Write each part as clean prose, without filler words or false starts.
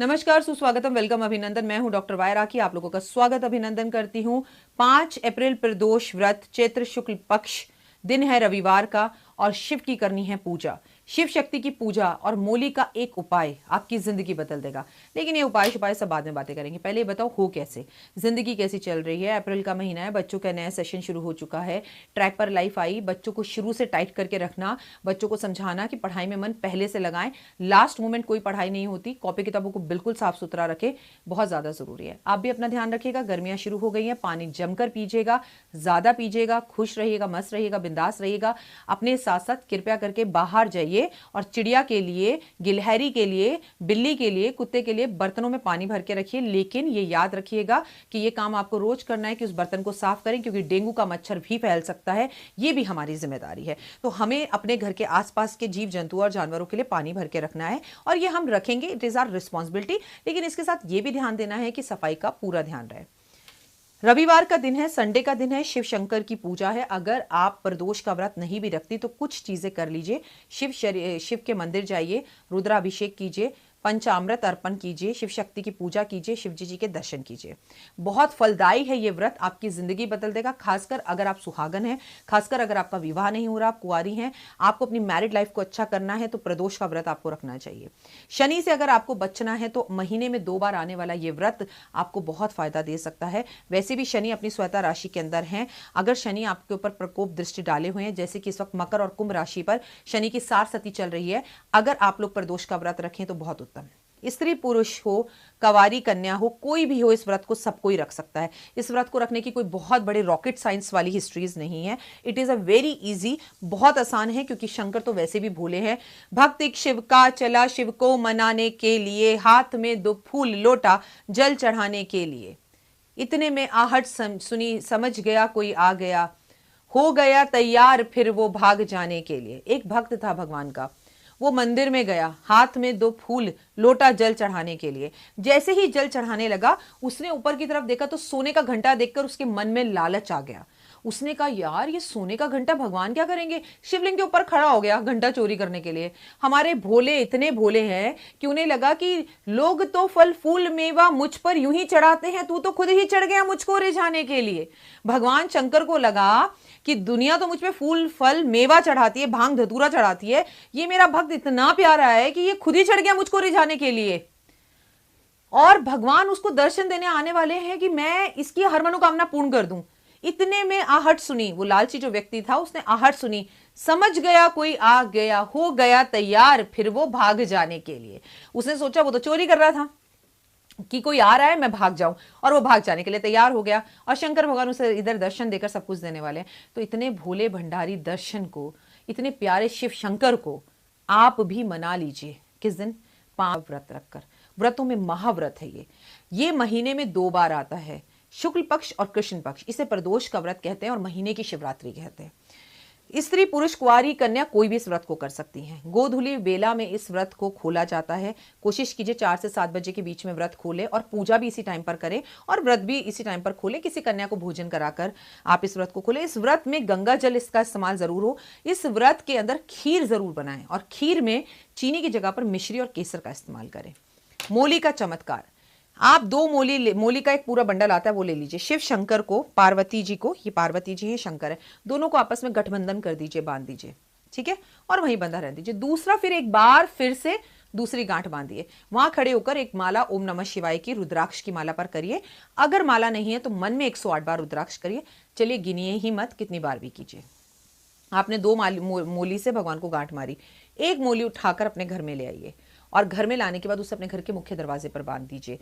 नमस्कार, सुस्वागतम, वेलकम, अभिनंदन। मैं हूं डॉक्टर वायरा की आप लोगों का स्वागत अभिनंदन करती हूं। 5 अप्रैल प्रदोष व्रत, चैत्र शुक्ल पक्ष, दिन है रविवार का और शिव की करनी है पूजा। शिव शक्ति की पूजा और मूली का एक उपाय आपकी जिंदगी बदल देगा। लेकिन ये उपाय सब बाद में बातें करेंगे। पहले बताओ हो कैसे, जिंदगी कैसी चल रही है। अप्रैल का महीना है, बच्चों का नया सेशन शुरू हो चुका है, ट्रैक पर लाइफ आई। बच्चों को शुरू से टाइट करके रखना, बच्चों को समझाना कि पढ़ाई में मन पहले से लगाएं। लास्ट मोमेंट कोई पढ़ाई नहीं होती। कॉपी किताबों को बिल्कुल साफ सुथरा रखें, बहुत ज्यादा जरूरी है। आप भी अपना ध्यान रखिएगा। गर्मियां शुरू हो गई हैं, पानी जमकर पीजिएगा, ज्यादा पीजिएगा, खुश रहिएगा, मस्त रहिएगा, बिंदास रहिएगा। अपने साथ साथ कृपया करके बाहर जाइए और चिड़िया के लिए, गिलहरी के लिए, बिल्ली के लिए, कुत्ते के लिए बर्तनों में पानी भर के रखिए। लेकिन ये याद रखिएगा कि ये काम आपको रोज करना है कि उस बर्तन को साफ करें, क्योंकि डेंगू का मच्छर भी फैल सकता है। ये भी हमारी जिम्मेदारी है। तो हमें अपने घर के आसपास के जीव जंतु और जानवरों के लिए पानी भर के रखना है और ये हम रखेंगे। It is our responsibility. लेकिन इसके साथ ये भी ध्यान देना है कि सफाई का पूरा ध्यान रहे। रविवार का दिन है, संडे का दिन है, शिव शंकर की पूजा है। अगर आप प्रदोष का व्रत नहीं भी रखती तो कुछ चीजें कर लीजिए। शिव के मंदिर जाइए, रुद्राभिषेक कीजिए, पंचामृत अर्पण कीजिए, शिव शक्ति की पूजा कीजिए, शिव जी के दर्शन कीजिए। बहुत फलदायी है ये व्रत, आपकी जिंदगी बदल देगा। खासकर अगर आप सुहागन हैं, खासकर अगर आपका विवाह नहीं हो रहा, आप कुंवारी हैं, आपको अपनी मैरिड लाइफ को अच्छा करना है तो प्रदोष का व्रत आपको रखना चाहिए। शनि से अगर आपको बचना है तो महीने में 2 बार आने वाला ये व्रत आपको बहुत फायदा दे सकता है। वैसे भी शनि अपनी स्वतः राशि के अंदर है। अगर शनि आपके ऊपर प्रकोप दृष्टि डाले हुए हैं, जैसे कि इस वक्त मकर और कुंभ राशि पर शनि की सार सती चल रही है, अगर आप लोग प्रदोष का व्रत रखें तो बहुत उत्तम। स्त्री पुरुष हो, कवारी कन्या हो, कोई भी हो, इस व्रत को सब कोई रख सकता है। इस व्रत को रखने की कोई बहुत बड़े रॉकेट साइंस वाली हिस्ट्रीज नहीं है। It is a very easy, बहुत आसान है, क्योंकि शंकर तो वैसे भी भोले हैं। भक्त एक शिव का चला शिव को मनाने के लिए, हाथ में 2 फूल लोटा जल चढ़ाने के लिए। इतने में आहट सुनी, समझ गया कोई आ गया, हो गया तैयार फिर वो भाग जाने के लिए। एक भक्त था भगवान का, वो मंदिर में गया, हाथ में 2 फूल लोटा जल चढ़ाने के लिए। जैसे ही जल चढ़ाने लगा, उसने ऊपर की तरफ देखा तो सोने का घंटा देखकर उसके मन में लालच आ गया। उसने कहा, यार ये सोने का घंटा भगवान क्या करेंगे। शिवलिंग के ऊपर खड़ा हो गया घंटा चोरी करने के लिए। हमारे भोले इतने भोले हैं कि उन्हें लगा कि लोग तो फल फूल मेवा मुझ पर यूं ही चढ़ाते हैं, तू तो खुद ही चढ़ गया मुझको रिझाने के लिए। भगवान शंकर को लगा कि दुनिया तो मुझ पे फूल फल मेवा चढ़ाती है, भांग धतूरा चढ़ाती है, ये मेरा भक्त इतना प्यारा है कि ये खुद ही चढ़ गया मुझको रिझाने के लिए। और भगवान उसको दर्शन देने आने वाले हैं कि मैं इसकी हर मनोकामना पूर्ण कर दूं। इतने में आहट सुनी, वो लालची जो व्यक्ति था उसने आहट सुनी, समझ गया कोई आ गया, हो गया तैयार फिर वो भाग जाने के लिए। उसने सोचा वो तो चोरी कर रहा था कि कोई आ रहा है, मैं भाग जाऊं, और वो भाग जाने के लिए तैयार हो गया। और शंकर भगवान उसे इधर दर्शन देकर सब कुछ देने वाले हैं। तो इतने भोले भंडारी दर्शन को, इतने प्यारे शिव शंकर को आप भी मना लीजिए। किस दिन? 5 व्रत रखकर। व्रतों में महाव्रत है ये महीने में 2 बार आता है, शुक्ल पक्ष और कृष्ण पक्ष। इसे प्रदोष का व्रत कहते हैं और महीने की शिवरात्रि कहते हैं। स्त्री पुरुष कुंवारी कन्या कोई भी इस व्रत को कर सकती हैं। गोधूली बेला में इस व्रत को खोला जाता है। कोशिश कीजिए 4 से 7 बजे के बीच में व्रत खोलें और पूजा भी इसी टाइम पर करें और व्रत भी इसी टाइम पर खोलें। किसी कन्या को भोजन कराकर आप इस व्रत को खोलें। इस व्रत में गंगा जल इसका इस्तेमाल जरूर हो। इस व्रत के अंदर खीर जरूर बनाएं और खीर में चीनी की जगह पर मिश्री और केसर का इस्तेमाल करें। मूली का चमत्कार, आप 2 मूली का एक पूरा बंडल आता है, वो ले लीजिए। शिव शंकर को, पार्वती जी को, ये पार्वती जी है, शंकर है, दोनों को आपस में गठबंधन कर दीजिए, बांध दीजिए, ठीक है, और वहीं बंधा रह दीजिए। दूसरा फिर एक बार फिर से दूसरी गांठ बांधिए। वहां खड़े होकर एक माला ओम नमः शिवाय की, रुद्राक्ष की माला पर करिए। अगर माला नहीं है तो मन में 108 बार रुद्राक्ष करिए। चलिए गिनिए ही मत, कितनी बार भी कीजिए। आपने 2 मूली से भगवान को गांठ मारी, एक मूली उठाकर अपने घर में ले आइए और घर में लाने के बाद उसे अपने घर के मुख्य दरवाजे पर बांध दीजिए।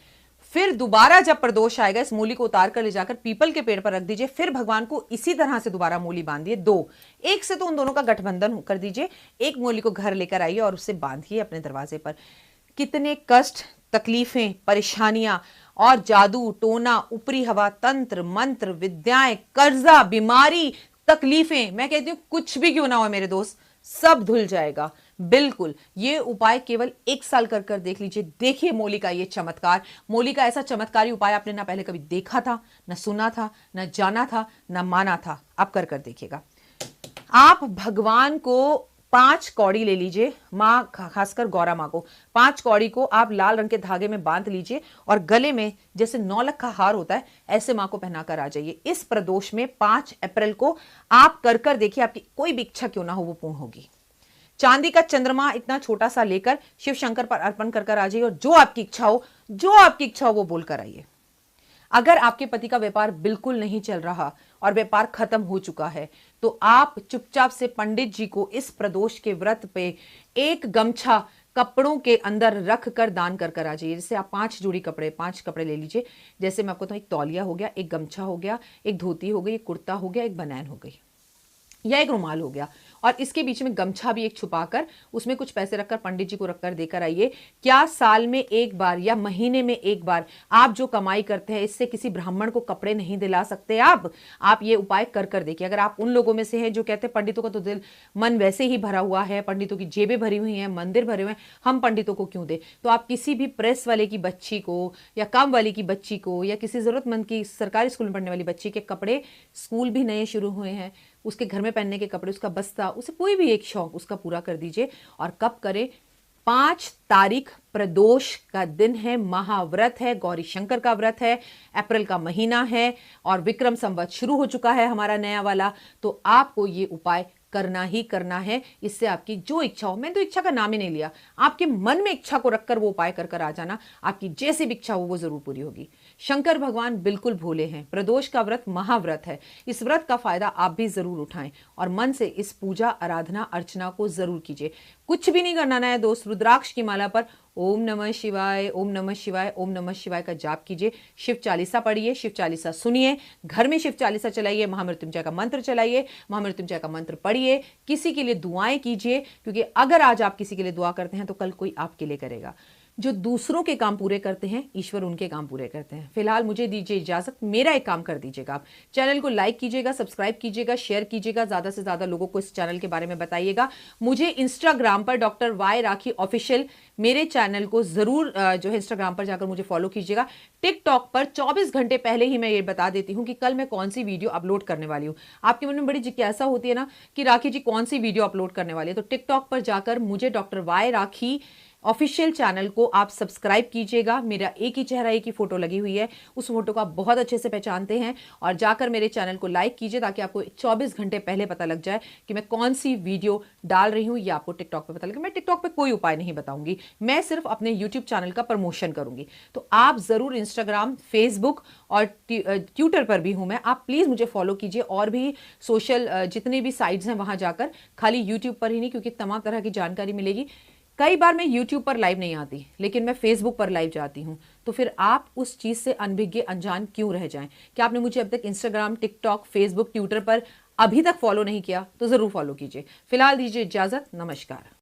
फिर दोबारा जब प्रदोष आएगा, इस मूली को उतार कर ले जाकर पीपल के पेड़ पर रख दीजिए। फिर भगवान को इसी तरह से दोबारा मूली बांधिए। 2, एक से तो उन दोनों का गठबंधन कर दीजिए। एक मूली को घर लेकर आइए और उसे बांधिए अपने दरवाजे पर। कितने कष्ट, तकलीफें, परेशानियां और जादू टोना, ऊपरी हवा, तंत्र मंत्र, विद्याएं, कर्जा, बीमारी, तकलीफें, मैं कहती हूं कुछ भी क्यों ना हो मेरे दोस्त, सब धुल जाएगा। बिल्कुल, ये उपाय केवल 1 साल कर कर देख लीजिए। देखिए मूली का ये चमत्कार। मूली का ऐसा चमत्कारी उपाय आपने ना पहले कभी देखा था, ना सुना था, ना जाना था, ना माना था। आप कर कर देखिएगा। आप भगवान को 5 कौड़ी ले लीजिए, माँ खासकर गौरा माँ को 5 कौड़ी को आप लाल रंग के धागे में बांध लीजिए और गले में जैसे नौलख का हार होता है ऐसे माँ को पहनाकर आ जाइए। इस प्रदोष में 5 अप्रैल को आप कर देखिए, आपकी कोई भी इच्छा क्यों ना हो वो पूर्ण होगी। चांदी का चंद्रमा इतना छोटा सा लेकर शिव शंकर पर अर्पण कर आ जाइए और जो आपकी इच्छा हो वो बोलकर आइए। अगर आपके पति का व्यापार बिल्कुल नहीं चल रहा और व्यापार खत्म हो चुका है तो आप चुपचाप से पंडित जी को इस प्रदोष के व्रत पे एक गमछा कपड़ों के अंदर रख कर दान कर आ जाइए। जैसे आप 5 कपड़े ले लीजिए। जैसे मैं आपको तो एक तौलिया हो गया, एक गमछा हो गया, एक धोती हो गई, एक कुर्ता हो गया, एक बनैन हो गई या एक रुमाल हो गया, और इसके बीच में गमछा भी एक छुपाकर उसमें कुछ पैसे रखकर पंडित जी को रखकर देकर आइए। क्या साल में एक बार या महीने में एक बार आप जो कमाई करते हैं इससे किसी ब्राह्मण को कपड़े नहीं दिला सकते? आप ये उपाय कर देखिए। अगर आप उन लोगों में से हैं जो कहते हैं पंडितों का तो दिल मन वैसे ही भरा हुआ है, पंडितों की जेबें भरी हुई हैं, मंदिर भरे हुए हैं, हम पंडितों को क्यों दे, तो आप किसी भी प्रेस वाले की बच्ची को या काम वाली की बच्ची को या किसी जरूरतमंद की सरकारी स्कूल में पढ़ने वाली बच्ची के कपड़े, स्कूल भी नए शुरू हुए हैं, उसके घर में पहनने के कपड़े, उसका बस्ता, उसे कोई भी एक शौक उसका पूरा कर दीजिए। और कब करें? 5 तारीख प्रदोष का दिन है, महाव्रत है, गौरी शंकर का व्रत है, अप्रैल का महीना है और विक्रम संवत शुरू हो चुका है हमारा नया वाला। तो आपको ये उपाय करना ही करना है। इससे आपकी जो इच्छा हो, मैंने तो इच्छा का नाम ही नहीं लिया, आपके मन में इच्छा को रखकर वो उपाय कर आ जाना, आपकी जैसी भी इच्छा हो वो जरूर पूरी होगी। शंकर भगवान बिल्कुल भोले हैं। प्रदोष का व्रत महाव्रत है, इस व्रत का फायदा आप भी जरूर उठाएं और मन से इस पूजा आराधना अर्चना को जरूर कीजिए। कुछ भी नहीं करना है दोस्त, रुद्राक्ष की माला पर ओम नमः शिवाय, ओम नमः शिवाय, ओम नमः शिवाय का जाप कीजिए, शिव चालीसा पढ़िए, शिव चालीसा सुनिए, घर में शिव चालीसा चलाइए, महामृत्युंजय का मंत्र चलाइए, महामृत्युंजय का मंत्र पढ़िए, किसी के लिए दुआएं कीजिए, क्योंकि अगर आज आप किसी के लिए दुआ करते हैं तो कल कोई आपके लिए करेगा। जो दूसरों के काम पूरे करते हैं ईश्वर उनके काम पूरे करते हैं। फिलहाल मुझे दीजिए इजाजत, मेरा एक काम कर दीजिएगा, आप चैनल को लाइक कीजिएगा, सब्सक्राइब कीजिएगा, शेयर कीजिएगा, ज्यादा से ज्यादा लोगों को इस चैनल के बारे में बताइएगा। मुझे इंस्टाग्राम पर डॉक्टर वाई राखी ऑफिशियल मेरे चैनल को जरूर जो है इंस्टाग्राम पर जाकर मुझे फॉलो कीजिएगा। टिकटॉक पर 24 घंटे पहले ही मैं ये बता देती हूँ कि कल मैं कौन सी वीडियो अपलोड करने वाली हूँ। आपके मन में बड़ी जिज्ञासा होती है ना कि राखी जी कौन सी वीडियो अपलोड करने वाली है, तो टिकटॉक पर जाकर मुझे डॉक्टर वाई राखी ऑफिशियल चैनल को आप सब्सक्राइब कीजिएगा। मेरा एक ही चेहरा, एक ही फोटो लगी हुई है, उस फोटो को आप बहुत अच्छे से पहचानते हैं, और जाकर मेरे चैनल को लाइक कीजिए ताकि आपको 24 घंटे पहले पता लग जाए कि मैं कौन सी वीडियो डाल रही हूं। या आपको टिकटॉक पे पता लगे। मैं टिकटॉक पे कोई उपाय नहीं बताऊंगी, मैं सिर्फ अपने यूट्यूब चैनल का प्रमोशन करूंगी। तो आप जरूर इंस्टाग्राम, फेसबुक और ट्विटर पर भी हूं मैं, आप प्लीज मुझे फॉलो कीजिए। और भी सोशल जितनी भी साइट्स हैं वहां जाकर, खाली यूट्यूब पर ही नहीं, क्योंकि तमाम तरह की जानकारी मिलेगी। कई बार मैं YouTube पर लाइव नहीं आती, लेकिन मैं Facebook पर लाइव जाती हूं, तो फिर आप उस चीज से अनभिज्ञ अनजान क्यों रह जाएं? क्या आपने मुझे अब तक इंस्टाग्राम, टिकटॉक, फेसबुक, ट्विटर पर अभी तक फॉलो नहीं किया? तो जरूर फॉलो कीजिए। फिलहाल दीजिए इजाजत, नमस्कार।